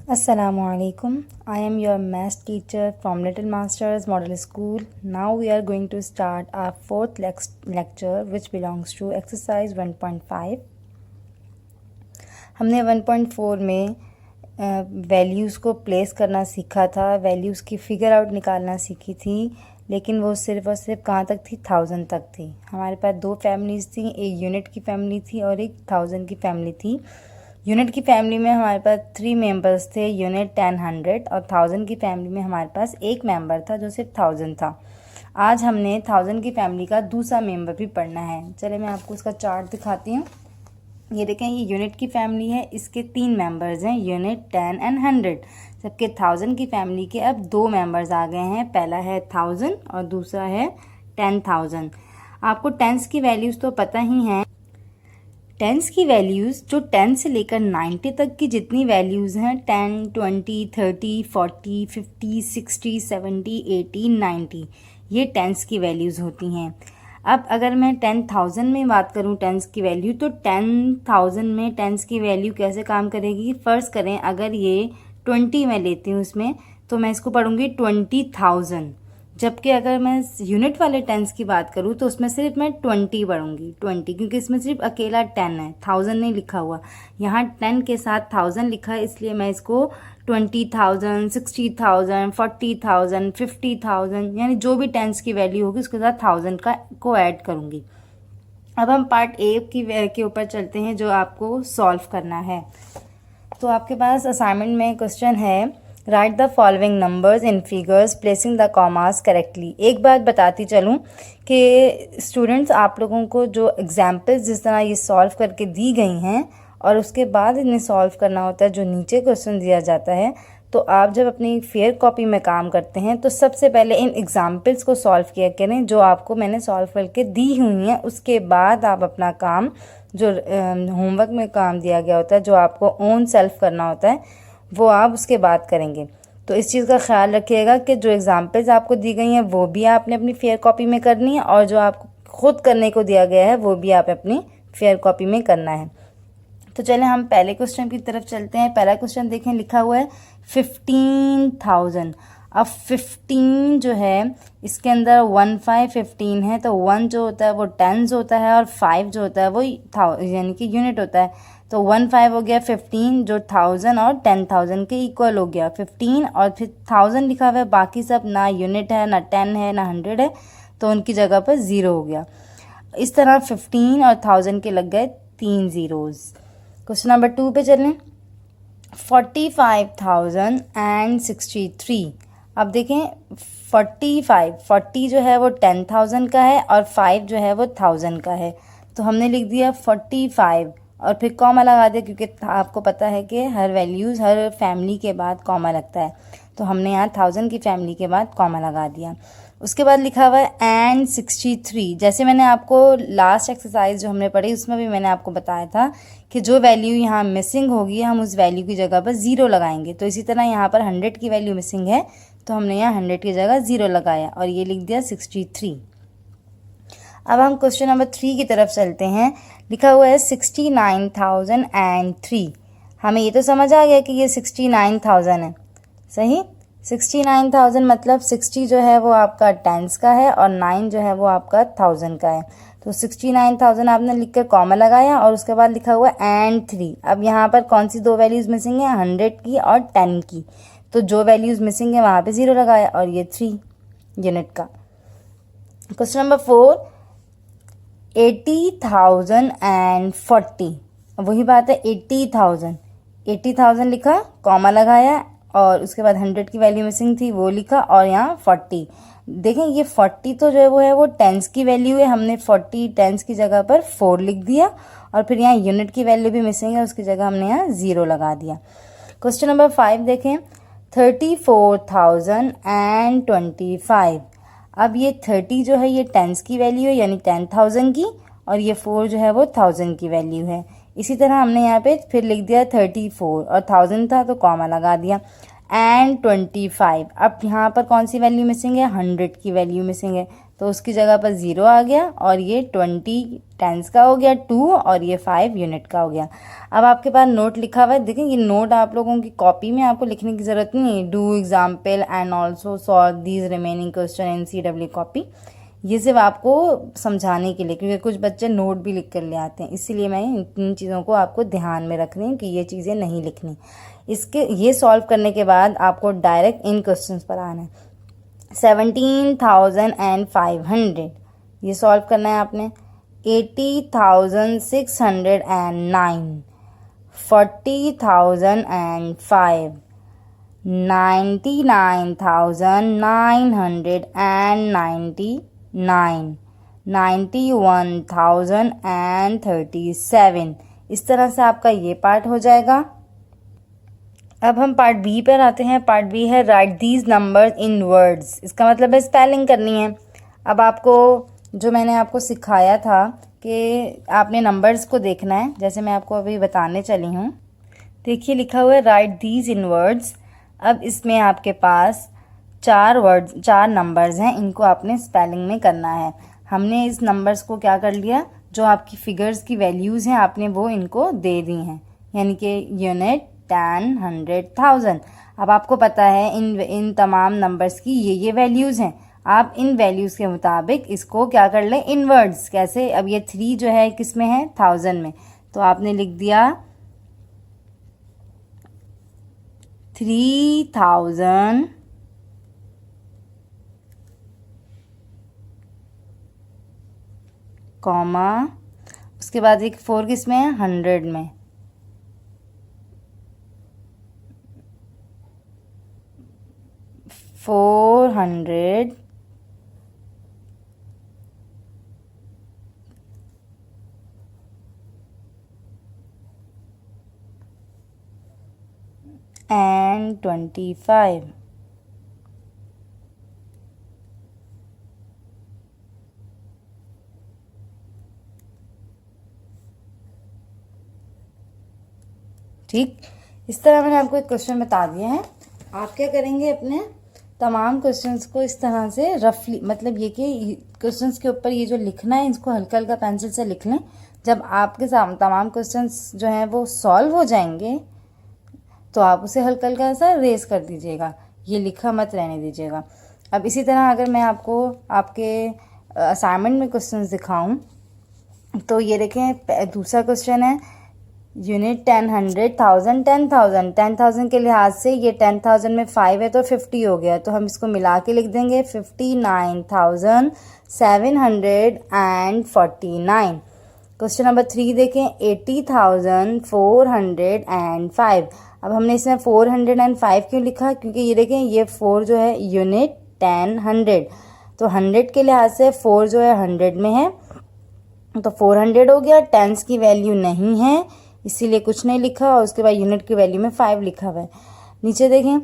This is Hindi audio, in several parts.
Assalamualaikum. I am your math teacher from Little Masters Model School. Now we are going to start our fourth lecture which belongs to exercise 1.5. हमने 1.4 में वैल्यूज़ को प्लेस करना सीखा था, वैल्यूज़ की फिगर आउट निकालना सीखी थी, लेकिन वो सिर्फ और सिर्फ कहाँ तक थी, 1000 तक थी। हमारे पास दो फैमिलीज़ थी, एक यूनिट की फैमिली थी और एक 1000 की फैमिली थी। यूनिट की फैमिली में हमारे पास 3 मेंबर्स थे, यूनिट 10, 100, और 1000 की फैमिली में हमारे पास एक मेंबर था जो सिर्फ 1000 था। आज हमने 1000 की फैमिली का दूसरा मेंबर भी पढ़ना है। चलिए मैं आपको उसका चार्ट दिखाती हूँ। ये देखें, ये यूनिट की फैमिली है, इसके 3 मेंबर्स हैं, यूनिट 10 एंड 100। जबकि 1000 की फैमिली के अब 2 मेंबर्स आ गए हैं, पहला है 1000 और दूसरा है 10,000। आपको टेंस की वैल्यूज़ तो पता ही हैं। टेंस की वैल्यूज़ जो 10 से लेकर 90 तक की जितनी वैल्यूज़ हैं, 10, 20, 30, 40, 50, 60, 70, 80, 90, ये टेंस की वैल्यूज़ होती हैं। अब अगर मैं 10,000 में बात करूं टेंस की वैल्यू, तो 10,000 में टेंस की वैल्यू कैसे काम करेगी। फ़र्ज़ करें अगर ये 20 मैं लेती हूँ इसमें, तो मैं इसको पढ़ूंगी 20,000। जबकि अगर मैं यूनिट वाले टेंस की बात करूँ तो उसमें सिर्फ मैं 20 पढ़ूंगी, 20, क्योंकि इसमें सिर्फ अकेला 10 है, 1000 नहीं लिखा हुआ। यहाँ 10 के साथ 1000 लिखा है, इसलिए मैं इसको 20,000, 60,000, 40,000, 50,000, यानी जो भी टेंस की वैल्यू होगी उसके साथ 1000 को ऐड करूँगी। अब हम पार्ट ए के ऊपर चलते हैं, जो आपको सॉल्व करना है। तो आपके पास असाइनमेंट में क्वेश्चन है, right the following numbers in figures placing the commas correctly. एक बात बताती चलूँ कि स्टूडेंट्स, आप लोगों को जो एग्जाम्पल्स जिस तरह ये सॉल्व करके दी गई हैं और उसके बाद इन्हें सॉल्व करना होता है, जो नीचे क्वेश्चन दिया जाता है, तो आप जब अपनी फेयर कॉपी में काम करते हैं तो सबसे पहले इन एग्जाम्पल्स को सॉल्व किया करें जो आपको मैंने सॉल्व करके दी हुई हैं। उसके बाद आप अपना काम, जो होमवर्क में काम दिया गया होता है, जो आपको ओन सेल्फ करना होता है, वो आप उसके बाद करेंगे। तो इस चीज़ का ख्याल रखिएगा कि जो एग्जाम्पल्स आपको दी गई हैं वो भी आपने अपनी फेयर कॉपी में करनी है, और जो आपको खुद करने को दिया गया है वो भी आप अपनी फेयर कॉपी में करना है। तो चलें हम पहले क्वेश्चन की तरफ चलते हैं। पहला क्वेश्चन देखें, लिखा हुआ है 15,000। अब 15 जो है, इसके अंदर 1, 5, 15 है, तो 1 जो होता है वो टेंस होता है और 5 जो होता है वो यानी कि यूनिट होता है। तो 1, 5 हो गया 15, जो 1000 और 10,000 के इक्वल हो गया। 15 और फिर 1000 लिखा हुआ है, बाकी सब ना यूनिट है, ना 10 है, ना 100 है, तो उनकी जगह पर 0 हो गया। इस तरह 15 और 1000 के लग गए 3 ज़ीरोज़। क्वेश्चन नंबर 2 पे चलें, 45,063। अब देखें 40 जो है वो 10,000 का है और 5 जो है वो 1000 का है। तो हमने लिख दिया 45 और फिर कॉमा लगा दिया, क्योंकि आपको पता है कि हर वैल्यूज़ हर फैमिली के बाद कॉमा लगता है, तो हमने यहाँ 1000 की फैमिली के बाद कॉमा लगा दिया। उसके बाद लिखा हुआ है एंड 63। जैसे मैंने आपको लास्ट एक्सरसाइज जो हमने पढ़ी उसमें भी मैंने आपको बताया था कि जो वैल्यू यहाँ मिसिंग होगी हम उस वैल्यू की जगह पर 0 लगाएंगे। तो इसी तरह यहाँ पर 100 की वैल्यू मिसिंग है, तो हमने यहाँ 100 की जगह 0 लगाया और ये लिख दिया 63। अब हम क्वेश्चन नंबर 3 की तरफ चलते हैं। लिखा हुआ है 69,003। हमें ये तो समझ आ गया कि ये 69,000 है, सही। 69,000 मतलब 60 जो है वो आपका टेंस का है और 9 जो है वो आपका 1000 का है। तो 69,000 आपने लिख कर कॉमा लगाया और उसके बाद लिखा हुआ एंड 3। अब यहाँ पर कौन सी दो वैल्यूज़ मिसिंग है, 100 की और 10 की। तो जो वैल्यूज़ मिसिंग है वहाँ पे 0 लगाया और ये 3 यूनिट का। Question number 4, 80,040। वही बात है, 80,000 लिखा, कॉमा लगाया और उसके बाद 100 की वैल्यू मिसिंग थी वो लिखा और यहाँ 40। देखें ये 40 तो जो है वो टेंस की वैल्यू है, हमने 40 टेंस की जगह पर 4 लिख दिया और फिर यहाँ यूनिट की वैल्यू भी मिसिंग है, उसकी जगह हमने यहाँ 0 लगा दिया। क्वेश्चन नंबर 5 देखें, 34,025। अब ये 30 जो है ये टेंस की वैल्यू है यानी 10,000 की, और ये 4 जो है वो 1000 की वैल्यू है। इसी तरह हमने यहाँ पे फिर लिख दिया 34 और 1000 था तो कॉमा लगा दिया एंड 25। अब यहाँ पर कौन सी वैल्यू मिसिंग है, 100 की वैल्यू मिसिंग है, तो उसकी जगह पर 0 आ गया और ये 20 टेंस का हो गया 2 और ये 5 यूनिट का हो गया। अब आपके पास नोट लिखा हुआ है, देखें ये नोट आप लोगों की कॉपी में आपको लिखने की ज़रूरत नहीं है। Do example and also solve these remaining question in CW copy. ये सिर्फ आपको समझाने के लिए, क्योंकि कुछ बच्चे नोट भी लिख कर ले आते हैं, इसीलिए मैं इन चीज़ों को आपको ध्यान में रख रही हूँ कि ये चीज़ें नहीं लिखनी। इसके ये सॉल्व करने के बाद आपको डायरेक्ट इन क्वेश्चंस पर आना है। 17,500 ये सॉल्व करना है आपने। 80,609, 40,005, 99,999, 91,037। इस तरह से आपका ये पार्ट हो जाएगा। अब हम पार्ट बी पर आते हैं। पार्ट बी है right these numbers in words. इसका मतलब है स्पेलिंग करनी है। अब आपको जो मैंने आपको सिखाया था कि आपने नंबर्स को देखना है, जैसे मैं आपको अभी बताने चली हूँ। देखिए लिखा हुआ है राइट दीज इन वर्ड्स। अब इसमें आपके पास 4 नंबर्स हैं, इनको आपने स्पेलिंग में करना है। हमने इस नंबर्स को क्या कर लिया, जो आपकी फिगर्स की वैल्यूज़ हैं आपने वो इनको दे दी हैं, यानी कि यूनिट, 10, 100, 1000। अब आपको पता है इन तमाम नंबर्स की ये वैल्यूज़ हैं। आप इन वैल्यूज़ के मुताबिक इसको क्या कर लें, इन वर्ड्स। कैसे, अब ये 3 जो है किस में है, 1000 में, तो आपने लिख दिया 3000 कॉमा, उसके बाद एक 4 किस में है, 100 में, 400 and 25। ठीक, इस तरह मैंने आपको एक क्वेश्चन बता दिया है। आप क्या करेंगे, अपने तमाम क्वेश्चंस को इस तरह से रफली, मतलब ये कि क्वेश्चंस के ऊपर ये जो लिखना है इसको हल्का हल्का पेंसिल से लिख लें। जब आपके सामने तमाम क्वेश्चंस जो हैं वो सॉल्व हो जाएंगे तो आप उसे हल्का हल्का सा रेस कर दीजिएगा, ये लिखा मत रहने दीजिएगा। अब इसी तरह अगर मैं आपको आपके असाइनमेंट में क्वेश्चंस दिखाऊं तो ये देखें, दूसरा क्वेश्चन है यूनिट 10, 100, 1000, 10,000। 10,000 के लिहाज से ये 10,000 में 5 है तो 50 हो गया, तो हम इसको मिला के लिख देंगे 59,749। क्वेश्चन नंबर 3 देखें, 80,405। अब हमने इसमें 405 क्यों लिखा, क्योंकि ये देखें ये 4 जो है यूनिट 10, 100, तो 100 के लिहाज से 4 जो है 100 में है, तो 400 हो गया। टेंस की वैल्यू नहीं है इसीलिए कुछ नहीं लिखा, और उसके बाद यूनिट की वैल्यू में 5 लिखा हुआ है। नीचे देखें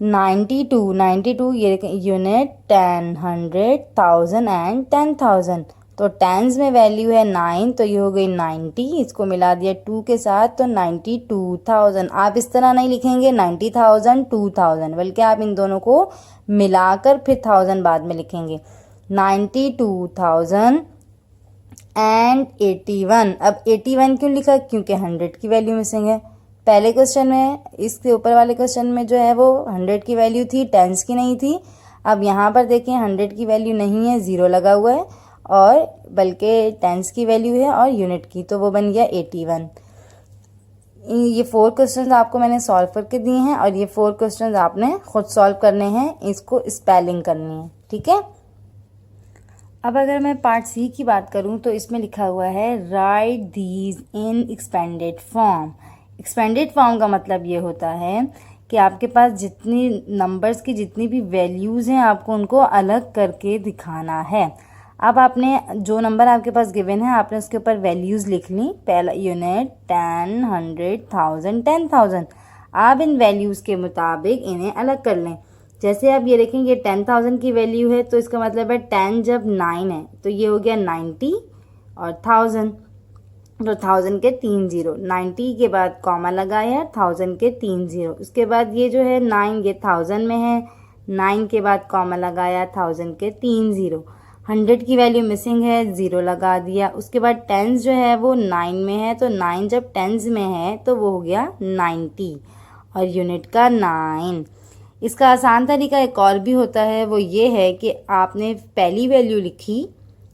92, ये देखें यूनिट 10, 100, 1000 एंड 10,000, तो टेंस में वैल्यू है 9, तो ये हो गई 90, इसको मिला दिया 2 के साथ तो 92,000। आप इस तरह नहीं लिखेंगे 90,000, 2000, बल्कि आप इन दोनों को मिलाकर फिर 1000 बाद में लिखेंगे। 92,000 एंड 81। अब 81 क्यों लिखा, क्योंकि 100 की वैल्यू मिसिंग है। पहले क्वेश्चन में, इसके ऊपर वाले क्वेश्चन में जो है वो 100 की वैल्यू थी, टेंस की नहीं थी। अब यहाँ पर देखें 100 की वैल्यू नहीं है, 0 लगा हुआ है, और बल्कि टेंस की वैल्यू है और यूनिट की, तो वो बन गया 81। ये 4 क्वेश्चन आपको मैंने सॉल्व करके दिए हैं, और ये 4 क्वेश्चन आपने खुद सॉल्व करने हैं, इसको स्पेलिंग करनी है, ठीक है। अब अगर मैं पार्ट सी की बात करूं तो इसमें लिखा हुआ है right these in expanded form. Expanded form का मतलब ये होता है कि आपके पास जितनी नंबर्स की जितनी भी वैल्यूज़ हैं आपको उनको अलग करके दिखाना है। अब आपने जो नंबर आपके पास गिवन है आपने उसके ऊपर वैल्यूज़ लिख ली। पहला यूनिट 10, 100, 1000, 10,000। आप इन वैल्यूज़ के मुताबिक इन्हें अलग कर लें। जैसे आप ये देखें ये 10,000 की वैल्यू है, तो इसका मतलब है 10 जब 9 है तो ये हो गया 90 और 1000, तो 1000 के 3 0, 90 के बाद कॉमा लगाया, 1000 के 3 0, उसके बाद ये जो है 9 ये 1000 में है, 9 के बाद कॉमा लगाया, 1000 के 3 0। 100 की वैल्यू मिसिंग है, 0 लगा दिया। उसके बाद टेंस जो है वो 9 में है, तो 9 जब टेंस में है तो वो हो गया 90 और यूनिट का 9। इसका आसान तरीका एक और भी होता है, वो ये है कि आपने पहली वैल्यू लिखी,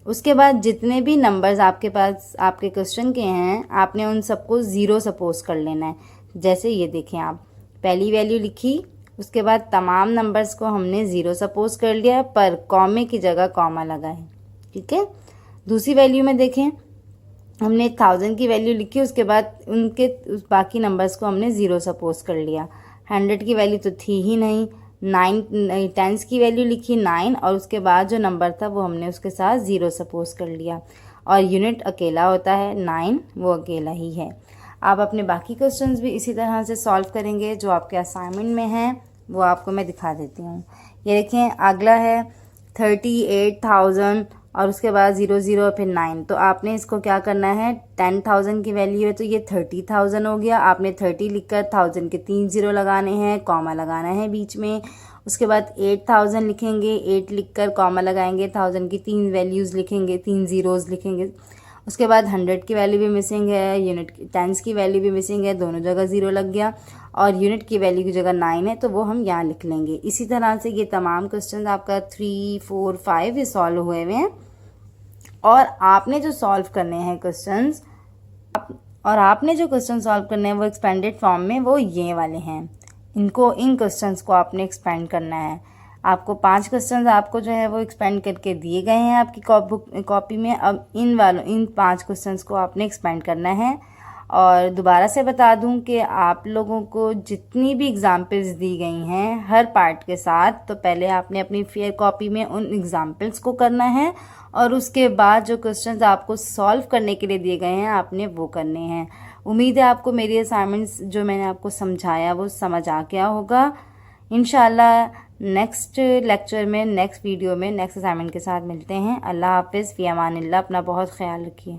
उसके बाद जितने भी नंबर्स आपके पास आपके क्वेश्चन के हैं आपने उन सबको 0 सपोज कर लेना है। जैसे ये देखें, आप पहली वैल्यू लिखी, उसके बाद तमाम नंबर्स को हमने 0 सपोज कर लिया, पर कॉमे की जगह कॉमा लगाए। ठीक है। दूसरी वैल्यू में देखें, हमने 1000 की वैल्यू लिखी, उसके बाद उनके बाकी नंबर्स को हमने 0 सपोज कर लिया। 100 की वैल्यू तो थी ही नहीं, 9 टेंस की वैल्यू लिखी 9 और उसके बाद जो नंबर था वो हमने उसके साथ 0 सपोज कर लिया। और यूनिट अकेला होता है 9, वो अकेला ही है। आप अपने बाकी क्वेश्चंस भी इसी तरह से सॉल्व करेंगे जो आपके असाइनमेंट में हैं, वो आपको मैं दिखा देती हूँ। ये देखें, अगला है 38,000 और उसके बाद 00 फिर 9। तो आपने इसको क्या करना है, 10,000 की वैल्यू है तो ये 30,000 हो गया। आपने 30 लिखकर 1000 के 3 0 लगाने हैं, कॉमा लगाना है बीच में। उसके बाद 8000 लिखेंगे, 8 लिखकर कॉमा लगाएंगे, 1000 की 3 वैल्यूज़ लिखेंगे, 3 ज़ीरोज़ लिखेंगे। उसके बाद 100 की वैल्यू भी मिसिंग है, यूनिट टेंस की वैल्यू भी मिसिंग है, दोनों जगह 0 लग गया और यूनिट की वैल्यू की जगह 9 है तो वो हम यहाँ लिख लेंगे। इसी तरह से ये तमाम क्वेश्चन आपका 3, 4, 5 ये सॉल्व हुए हुए हैं। और आपने जो सॉल्व करने हैं क्वेश्चंस सॉल्व करने हैं वो एक्सपेंडेड फॉर्म में वो ये वाले हैं। इन क्वेश्चंस को आपने एक्सपेंड करना है। आपको 5 क्वेश्चंस आपको जो है वो एक्सपेंड करके दिए गए हैं आपकी कॉपी में। अब इन 5 क्वेश्चंस को आपने एक्सपेंड करना है। और दोबारा से बता दूं कि आप लोगों को जितनी भी एग्जाम्पल्स दी गई हैं हर पार्ट के साथ, तो पहले आपने अपनी फेयर कॉपी में उन एग्जाम्पल्स को करना है और उसके बाद जो क्वेश्चंस आपको सॉल्व करने के लिए दिए गए हैं आपने वो करने हैं। उम्मीद है आपको मेरी असाइनमेंट्स जो मैंने आपको समझाया वो समझ आ गया होगा। इंशाल्लाह नेक्स्ट लेक्चर में, नेक्स्ट वीडियो में, नेक्स्ट असाइनमेंट के साथ मिलते हैं। अल्लाह हाफिज़, फ़ी अमानिल्लाह। अपना बहुत ख्याल रखिए।